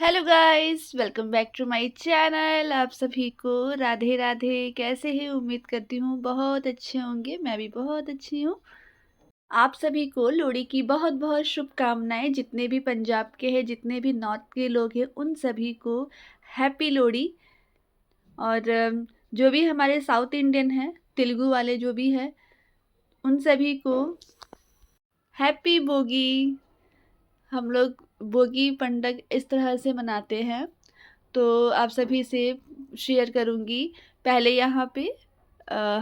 Hello guys, welcome back to my channel. आप सभी को राधे राधे। कैसे हैं? उम्मीद करती हूँ बहुत अच्छे होंगे। मैं भी बहुत अच्छी हूँ। आप सभी को लोहड़ी की बहुत बहुत शुभकामनाएं। जितने भी पंजाब के हैं, जितने भी नॉर्थ के लोग हैं, उन सभी को हैप्पी लोहड़ी। और जो भी हमारे साउथ इंडियन हैं, तेलुगु वाले जो भी हैं, उन सभी को हैप्पी बोगी। हम लोग बोगी पंडग इस तरह से मनाते हैं। तो आप सभी से शेयर करूँगी। पहले यहाँ पे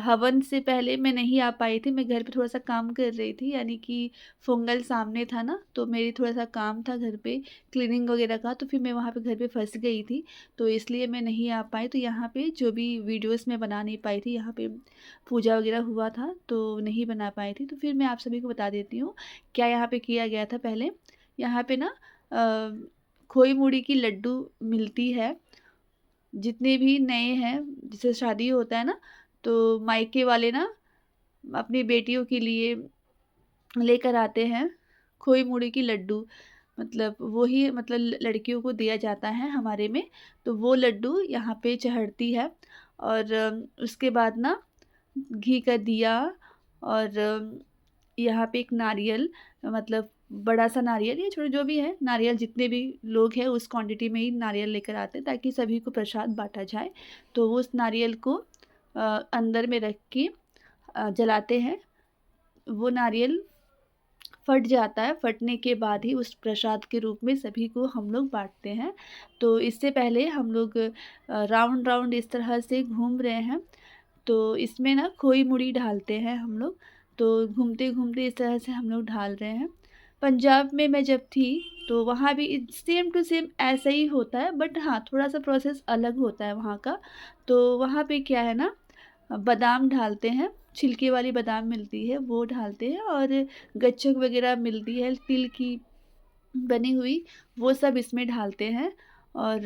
हवन से पहले मैं नहीं आ पाई थी। मैं घर पे थोड़ा-सा काम कर रही थी, यानी कि पोंगल सामने था ना, तो मेरी थोड़ा-सा काम था घर पे क्लीनिंग वगैरह का, तो फिर मैं वहाँ पे घर पे फँस गई थी। तो इसलिए मैं नहीं आ पाई। तो यहाँ पे जो भी वीडियोज़ मैं बना नहीं पाई थी, यहाँ पे पूजा वगैरह हुआ था, तो नहीं बना पाई थी। तो फिर मैं आप सभी को बता देती हूँ, क्या यहाँ पे किया गया था पहले। यहाँ पे ना खोई मूड़ी की लड्डू मिलती है। जितने भी नए हैं, जैसे शादी होता है ना, तो मायके वाले ना अपनी बेटियों के लिए लेकर आते हैं खोई मूड़ी की लड्डू। मतलब वो ही मतलब लड़कियों को दिया जाता है हमारे में। तो वो लड्डू यहाँ पे चढ़ती है। और उसके बाद ना घी का दिया। और यहाँ पे एक नारियल, मतलब बड़ा सा नारियल या छोटा जो भी है, नारियल जितने भी लोग हैं उस क्वांटिटी में ही नारियल लेकर आते हैं, ताकि सभी को प्रसाद बांटा जाए। तो वो उस नारियल को अंदर में रख के जलाते हैं। वो नारियल फट जाता है। फटने के बाद ही उस प्रसाद के रूप में सभी को हम लोग बांटते हैं। तो इससे पहले हम लोग राउंड राउंड इस तरह से घूम रहे हैं। तो इसमें ना खोई मुड़ी डालते हैं हम लोग। तो घूमते घूमते इस तरह से हम लोग डाल रहे हैं। पंजाब में मैं जब थी, तो वहाँ भी सेम टू सेम ऐसा ही होता है, बट हाँ, थोड़ा सा प्रोसेस अलग होता है वहाँ का। तो वहाँ पे क्या है ना, बादाम डालते हैं। छिलके वाली बादाम मिलती है, वो डालते हैं। और गच्चक वगैरह मिलती है तिल की बनी हुई, वो सब इसमें डालते हैं। और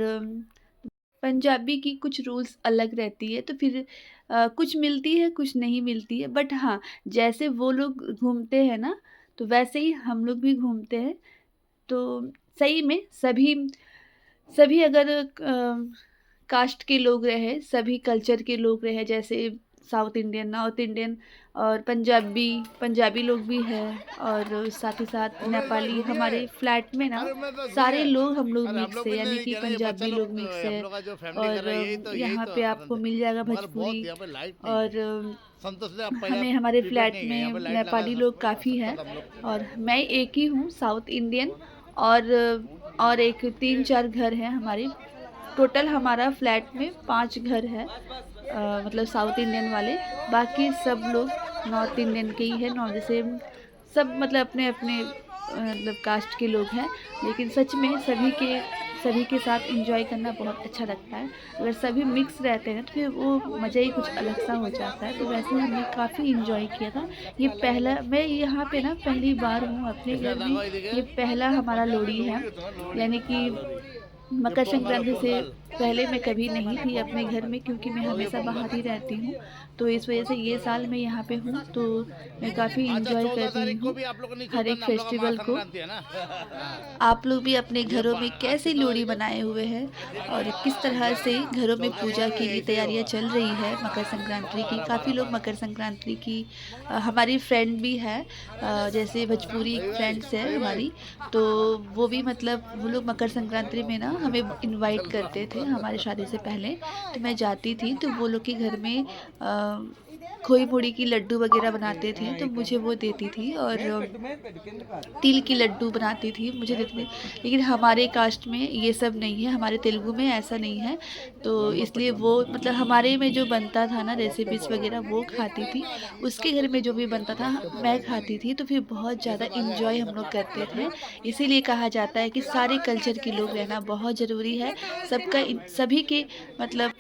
पंजाबी की कुछ रूल्स अलग रहती है, तो फिर कुछ मिलती है, कुछ नहीं मिलती है। बट हाँ, जैसे वो लोग घूमते हैं ना, तो वैसे ही हम लोग भी घूमते हैं। तो सही में सभी सभी अगर कास्ट के लोग रहे, सभी कल्चर के लोग रहे, जैसे साउथ इंडियन, नॉर्थ इंडियन और पंजाबी पंजाबी लोग भी हैं। और साथ ही साथ नेपाली, हमारे फ्लैट में ना सारे लोग हम लोग और हम मिक्स लोग है, भी यानी नहीं कि किया ना, ये बच्चा पंजाबी लोग लोग मिक्स है। हम लोग का जो फैमिली कर और रहा है यही यहाँ तो पे आपको आनंद है। मिल जाएगा हमारा बहुत भोजपुरी। यहाँ पे लाइट नहीं है। और संतोष ने आप पहले आप हमें हमारे प्रीपेड फ्लैट नहीं है, यहाँ में पे लाइट लगा है नेपाली सब लोग काफ़ी सब हैं। तक हम लोग। और मैं एक ही हूँ साउथ इंडियन। और एक 3-4 घर हैं हमारे। टोटल हमारा फ्लैट में 5 घर है, मतलब साउथ इंडियन वाले। बाकी सब लोग नॉर्थ इंडियन के ही हैं। नॉर्थ जैसे सब मतलब अपने अपने मतलब कास्ट के लोग हैं। लेकिन सच में सभी के साथ एंजॉय करना बहुत अच्छा लगता है। अगर सभी मिक्स रहते हैं तो फिर वो मज़ा ही कुछ अलग सा हो जाता है। तो वैसे हमने काफ़ी एंजॉय किया था। ये पहला मैं यहाँ पे ना पहली बार हूँ अपने इसमें घर में। दंगा ये पहला हमारा लोहड़ी है, यानी कि ये मकर पोंगल संक्रांति से पोंगल पहले मैं कभी नहीं थी अपने घर में, क्योंकि मैं और ये हमेशा पोंगल। बाहर ही रहती हूँ। तो इस वजह से ये साल मैं यहाँ पे हूँ, तो मैं काफ़ी अच्छा, एंजॉय कर 14 रही तारीख को हूँ भी आप लोग को नहीं हर चलता एक ना, हम लोग का महा फेस्टिवल को। संक्रांति है ना। हाँ। आप लोग भी अपने ये घरों में आज कैसे कितना लोहड़ी तारीख है? बनाए हुए हैं, और किस तरह से घरों में 14 पूजा को के भी लिए ऐसे ही तैयारियां होगा। चल रही है मकर संक्रांति की। बारह काफ़ी बारह लोग बारह मकर संक्रांति की हमारी फ्रेंड भी है, जैसे भोजपुरी अभी भाई, फ्रेंड्स है अभी भाई। हमारी। तो वो भी मतलब वो लोग मकर संक्रांति में ना हमें इनवाइट करते थे हमारे शादी से पहले। तो मैं जाती थी, तो वो लोग के घर में खोई मूड़ी की लड्डू वगैरह बनाते थे, तो मुझे वो देती थी। और तिल की लड्डू बनाती थी, मुझे देती थी। लेकिन हमारे कास्ट में ये सब नहीं है, हमारे तेलुगु में ऐसा नहीं है। तो इसलिए वो मतलब हमारे में जो बनता था ना रेसिपीज़ वगैरह, वो खाती थी। उसके घर में जो भी बनता था मैं खाती थी। तो फिर बहुत ज़्यादा इंजॉय हम लोग करते थे। इसीलिए कहा जाता है कि सारे कल्चर के लोग रहना बहुत ज़रूरी है। सभी के मतलब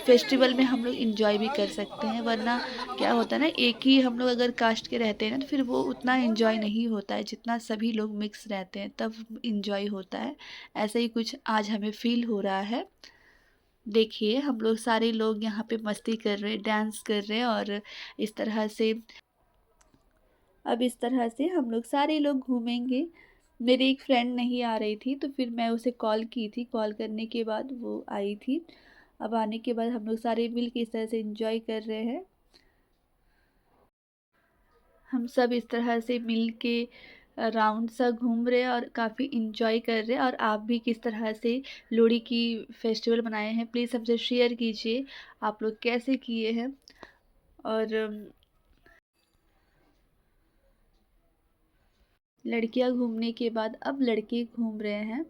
फेस्टिवल में हम लोग इंजॉय भी कर सकते हैं। वरना क्या होता है ना, एक ही हम लोग अगर कास्ट के रहते हैं ना, तो फिर वो उतना एंजॉय नहीं होता है जितना सभी लोग मिक्स रहते हैं तब एंजॉय होता है। ऐसा ही कुछ आज हमें फील हो रहा है। देखिए, हम लोग सारे लोग यहाँ पे मस्ती कर रहे हैं, डांस कर रहे हैं। और इस तरह से हम लोग सारे लोग घूमेंगे। मेरी एक फ्रेंड नहीं आ रही थी, तो फिर मैं उसे कॉल की थी, कॉल करने के बाद वो आई थी। अब आने के बाद हम लोग सारे मिल के इस तरह से एंजॉय कर रहे हैं। हम सब इस तरह से मिल के राउंड सा घूम रहे हैं और काफ़ी इंजॉय कर रहे हैं। और आप भी किस तरह से लोहड़ी की फेस्टिवल मनाए हैं, प्लीज़ हमसे शेयर कीजिए, आप लोग कैसे किए हैं। और लड़कियां घूमने के बाद अब लड़के घूम रहे हैं।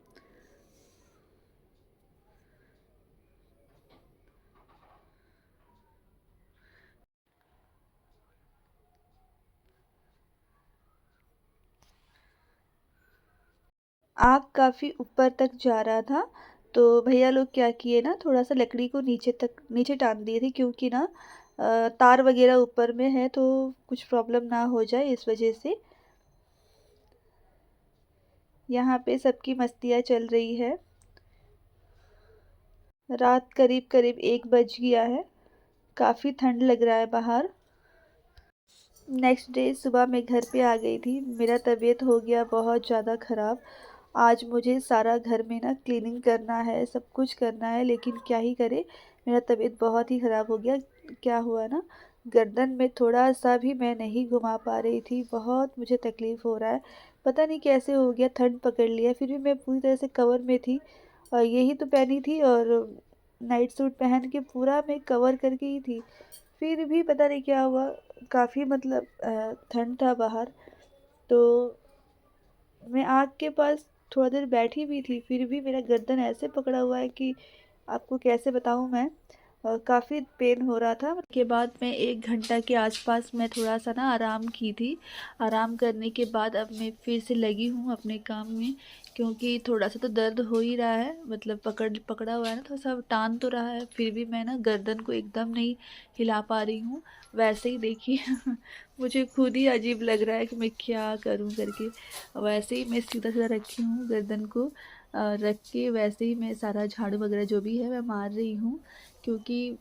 आग काफ़ी ऊपर तक जा रहा था, तो भैया लोग क्या किए ना, थोड़ा सा लकड़ी को नीचे टान दिए थे, क्योंकि ना तार वगैरह ऊपर में है तो कुछ प्रॉब्लम ना हो जाए, इस वजह से। यहाँ पे सबकी मस्तियाँ चल रही है। रात करीब करीब 1 बज गया है। काफ़ी ठंड लग रहा है बाहर। नेक्स्ट डे सुबह मैं घर पे आ गई थी। मेरा तबीयत हो गया बहुत ज़्यादा ख़राब। आज मुझे सारा घर में ना क्लीनिंग करना है, सब कुछ करना है, लेकिन क्या ही करें, मेरा तबीयत बहुत ही ख़राब हो गया। क्या हुआ ना, गर्दन में थोड़ा सा भी मैं नहीं घुमा पा रही थी, बहुत मुझे तकलीफ़ हो रहा है। पता नहीं कैसे हो गया, ठंड पकड़ लिया। फिर भी मैं पूरी तरह से कवर में थी, और यही तो पहनी थी, और नाइट सूट पहन के पूरा मैं कवर करके ही थी। फिर भी पता नहीं क्या हुआ, काफ़ी मतलब ठंड था बाहर। तो मैं आग के पास थोड़ा देर बैठी भी थी, फिर भी मेरा गर्दन ऐसे पकड़ा हुआ है कि आपको कैसे बताऊँ मैं। काफ़ी पेन हो रहा था। के बाद मैं 1 घंटा के आसपास मैं थोड़ा सा ना आराम की थी। आराम करने के बाद अब मैं फिर से लगी हूँ अपने काम में, क्योंकि थोड़ा सा तो दर्द हो ही रहा है, मतलब पकड़ा हुआ है ना, थोड़ा सा टान तो रहा है, फिर भी मैं ना गर्दन को एकदम नहीं हिला पा रही हूँ। वैसे ही देखिए मुझे खुद ही अजीब लग रहा है कि मैं क्या करूँ करके। वैसे ही मैं सीधा सीधा रखी हूँ गर्दन को, रख के वैसे ही मैं सारा झाड़ू वगैरह जो भी है मैं मार रही हूँ, क्योंकि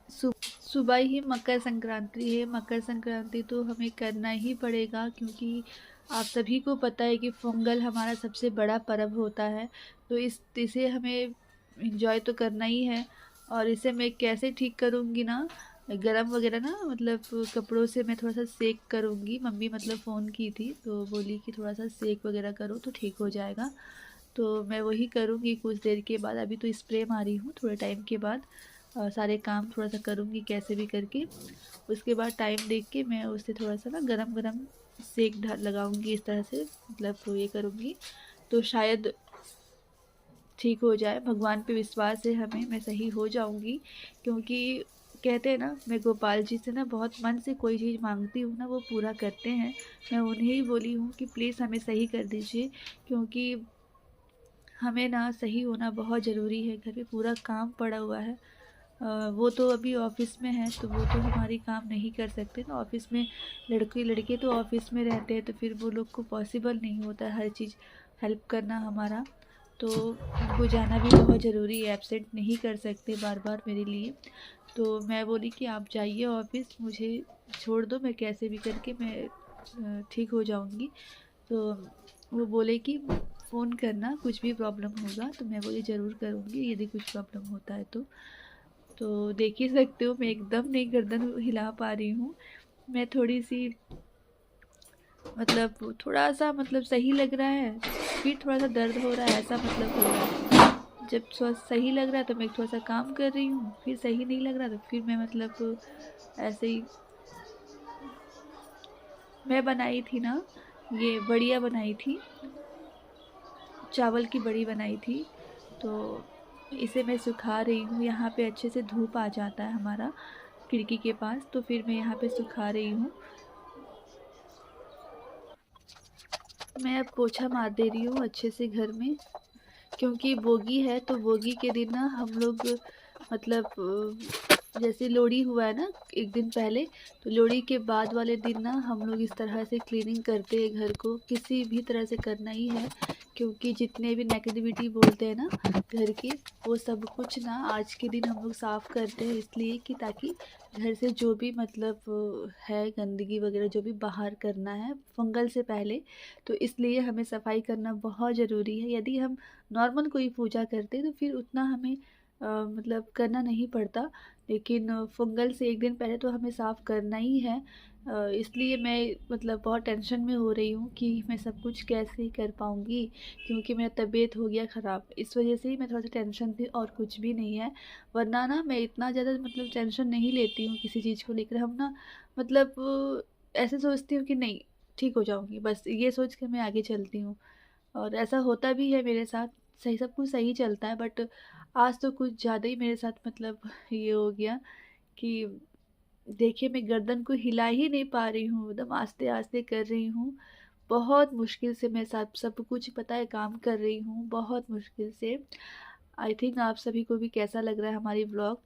सुबह ही मकर संक्रांति है। मकर संक्रांति तो हमें करना ही पड़ेगा, क्योंकि आप सभी को पता है कि पोंगल हमारा सबसे बड़ा पर्व होता है। तो इसे हमें एंजॉय तो करना ही है। और इसे मैं कैसे ठीक करूँगी ना, गरम वगैरह ना, मतलब कपड़ों से मैं थोड़ा सा सेक करूँगी। मम्मी मतलब फ़ोन की थी तो बोली कि थोड़ा सा सेक वगैरह करो तो ठीक हो जाएगा। तो मैं वही करूँगी कुछ देर के बाद। अभी तो स्प्रे मारी हूँ, थोड़े टाइम के बाद सारे काम थोड़ा सा करूँगी कैसे भी करके। उसके बाद टाइम देख के मैं उससे थोड़ा सा ना गरम गरम सेक लगाऊंगी, इस तरह से मतलब ये करूँगी, तो शायद ठीक हो जाए। भगवान पे विश्वास है हमें, मैं सही हो जाऊंगी। क्योंकि कहते हैं ना, मैं गोपाल जी से ना बहुत मन से कोई चीज़ मांगती हूँ ना, वो पूरा करते हैं। मैं उन्हें ही बोली हूँ कि प्लीज़ हमें सही कर दीजिए, क्योंकि हमें ना सही होना बहुत ज़रूरी है। घर पे पूरा काम पड़ा हुआ है। वो तो अभी ऑफ़िस में है, तो वो तो हमारी काम नहीं कर सकते ना। ऑफ़िस में लड़के लड़के तो ऑफ़िस में रहते हैं, तो फिर वो लोग को पॉसिबल नहीं होता है हर चीज़ हेल्प करना हमारा। तो उनको जाना भी बहुत ज़रूरी है, एब्सेंट नहीं कर सकते बार बार मेरे लिए। तो मैं बोली कि आप जाइए ऑफ़िस, मुझे छोड़ दो, मैं कैसे भी करके मैं ठीक हो जाऊँगी। तो वो बोले कि फ़ोन करना कुछ भी प्रॉब्लम होगा, तो मैं बोली ज़रूर करूँगी यदि कुछ प्रॉब्लम होता है तो। तो देख ही सकते हो मैं एकदम नहीं गर्दन हिला पा रही हूँ। मैं थोड़ी-सी मतलब थोड़ा-सा मतलब सही लग रहा है, फिर थोड़ा-सा दर्द हो रहा है, ऐसा मतलब हो रहा है। जब सही लग रहा है तो मैं थोड़ा-सा काम कर रही हूँ, फिर सही नहीं लग रहा तो फिर मैं मतलब ऐसे ही। मैं बनाई थी ना, ये बड़ियाँ बनाई थी, चावल की बड़ी बनाई थी। तो इसे मैं सुखा रही हूँ। यहाँ पे अच्छे से धूप आ जाता है हमारा खिड़की के पास, तो फिर मैं यहाँ पे सुखा रही हूँ। मैं अब पोछा मार दे रही हूँ अच्छे से घर में, क्योंकि बोगी है, तो बोगी के दिन ना हम लोग मतलब जैसे लोहड़ी हुआ है ना एक दिन पहले, तो लोहड़ी के बाद वाले दिन ना हम लोग इस तरह से क्लीनिंग करते हैं घर को, किसी भी तरह से करना ही है, क्योंकि जितने भी नेगेटिविटी बोलते हैं ना घर की, वो सब कुछ ना आज के दिन हम लोग साफ़ करते हैं, इसलिए कि ताकि घर से जो भी मतलब है गंदगी वगैरह जो भी बाहर करना है फंगल से पहले, तो इसलिए हमें सफाई करना बहुत ज़रूरी है। यदि हम नॉर्मल कोई पूजा करते तो फिर उतना हमें मतलब करना नहीं पड़ता, लेकिन फंगल से एक दिन पहले तो हमें साफ़ करना ही है। इसलिए मैं मतलब बहुत टेंशन में हो रही हूँ कि मैं सब कुछ कैसे कर पाऊँगी, क्योंकि मेरा तबीयत हो गया ख़राब। इस वजह से ही मैं थोड़ा सा टेंशन थी और कुछ भी नहीं है। वरना ना मैं इतना ज़्यादा मतलब टेंशन नहीं लेती हूँ किसी चीज़ को लेकर। हम ना मतलब ऐसे सोचती हूँ कि नहीं, ठीक हो जाऊँगी, बस ये सोच के मैं आगे चलती हूँ। और ऐसा होता भी है मेरे साथ, सही सब कुछ सही चलता है, बट आज तो कुछ ज़्यादा ही मेरे साथ मतलब ये हो गया कि देखिए मैं गर्दन को हिला ही नहीं पा रही हूँ, एकदम आस्ते-आस्ते कर रही हूँ। बहुत मुश्किल से मैं सब कुछ पता है काम कर रही हूँ, बहुत मुश्किल से। आई थिंक आप सभी को भी कैसा लग रहा है हमारी व्लॉग।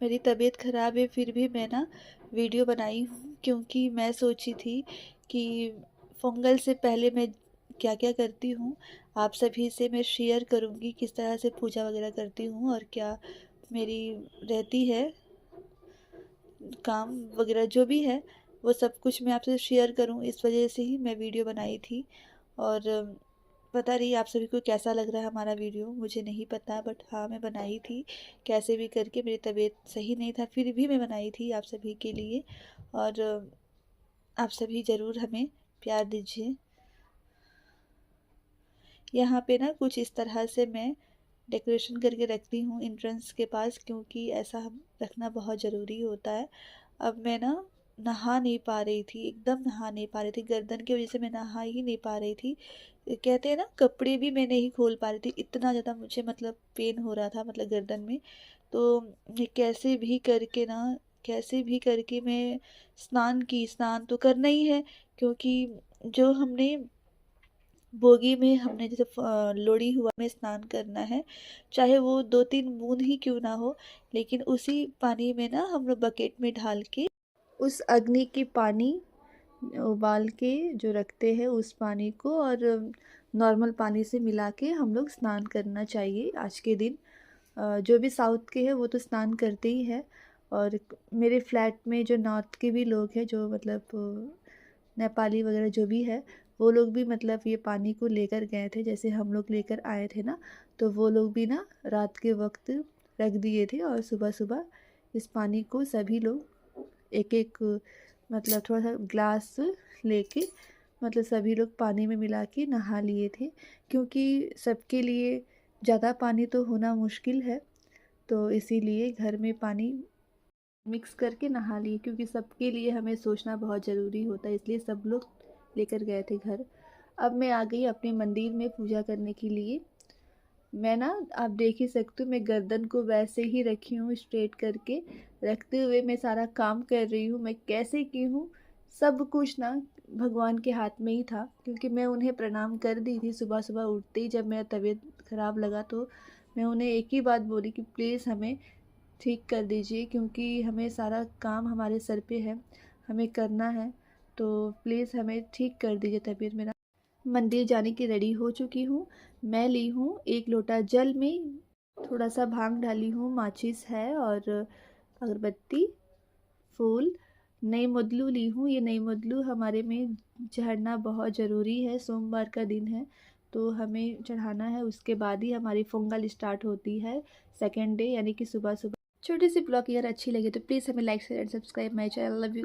मेरी तबीयत ख़राब है फिर भी मैं ना वीडियो बनाई हूँ, क्योंकि मैं सोची थी कि फंगल से पहले मैं क्या-क्या करती हूँ, आप सभी से मैं शेयर करूँगी किस तरह से पूजा वगैरह करती हूँ और क्या मेरी रहती है काम वगैरह जो भी है, वो सब कुछ मैं आपसे शेयर करूँ, इस वजह से ही मैं वीडियो बनाई थी। और पता नहीं आप सभी को कैसा लग रहा है हमारा वीडियो, मुझे नहीं पता, बट हाँ मैं बनाई थी कैसे भी करके। मेरी तबीयत सही नहीं था फिर भी मैं बनाई थी आप सभी के लिए। और आप सभी ज़रूर हमें प्यार दीजिए। यहाँ पे ना कुछ इस तरह से मैं डेकोरेशन करके रखती हूँ एंट्रेंस के पास, क्योंकि ऐसा हम रखना बहुत ज़रूरी होता है। अब मैं ना नहा नहीं पा रही थी, एकदम नहा नहीं पा रही थी, गर्दन की वजह से मैं नहा ही नहीं पा रही थी। कहते हैं ना कपड़े भी मैं नहीं खोल पा रही थी, इतना ज़्यादा मुझे मतलब पेन हो रहा था मतलब गर्दन में। तो मैं कैसे भी करके मैं स्नान तो करना ही है, क्योंकि जो हमने बोगी में हमने जैसे लोड़ी हुआ में स्नान करना है, चाहे वो 2-3 बूंद ही क्यों ना हो, लेकिन उसी पानी में ना हम लोग बकेट में ढाल के उस अग्नि की पानी उबाल के जो रखते हैं उस पानी को और नॉर्मल पानी से मिला के हम लोग स्नान करना चाहिए आज के दिन। जो भी साउथ के हैं वो तो स्नान करते ही हैं, और मेरे फ्लैट में जो नॉर्थ के भी लोग हैं जो मतलब नेपाली वगैरह जो भी है, वो लोग भी मतलब ये पानी को लेकर गए थे, जैसे हम लोग लेकर आए थे ना, तो वो लोग भी ना रात के वक्त रख दिए थे और सुबह-सुबह इस पानी को सभी लोग एक-एक मतलब थोड़ा-सा ग्लास लेके मतलब सभी लोग पानी में मिला के नहा लिए थे, क्योंकि सबके लिए ज़्यादा पानी तो होना मुश्किल है, तो इसीलिए घर में पानी मिक्स करके नहा लिए, क्योंकि सबके लिए हमें सोचना बहुत ज़रूरी होता है, इसलिए सब लोग लेकर गए थे घर। अब मैं आ गई अपने मंदिर में पूजा करने के लिए। मैं ना आप देख ही सकते हो मैं गर्दन को वैसे ही रखी हूँ स्ट्रेट करके, रखते हुए मैं सारा काम कर रही हूँ। मैं कैसे की हूँ, सब कुछ ना भगवान के हाथ में ही था, क्योंकि मैं उन्हें प्रणाम कर दी थी सुबह-सुबह उठते ही। जब मेरा तबीयत ख़राब लगा तो मैं उन्हें एक ही बात बोली कि प्लीज़ हमें ठीक कर दीजिए, क्योंकि हमें सारा काम हमारे सर पे है, हमें करना है, तो प्लीज़ हमें ठीक कर दीजिए तबीयत मेरा। मंदिर जाने की रेडी हो चुकी हूँ। मैं ली हूँ 1 लोटा जल में थोड़ा-सा भांग डाली हूँ, माचिस है और अगरबत्ती, फूल, नई मोदलू ली हूँ। ये नई मोदलू हमारे में चढ़ना बहुत ज़रूरी है, सोमवार का दिन है, तो हमें चढ़ाना है, उसके बाद ही हमारी पोंगल स्टार्ट होती है सेकंड डे यानी कि सुबह-सुबह। छोटी सी ब्लॉग अगर अच्छी लगी तो प्लीज़ हमें like share and subscribe my channel. Love you.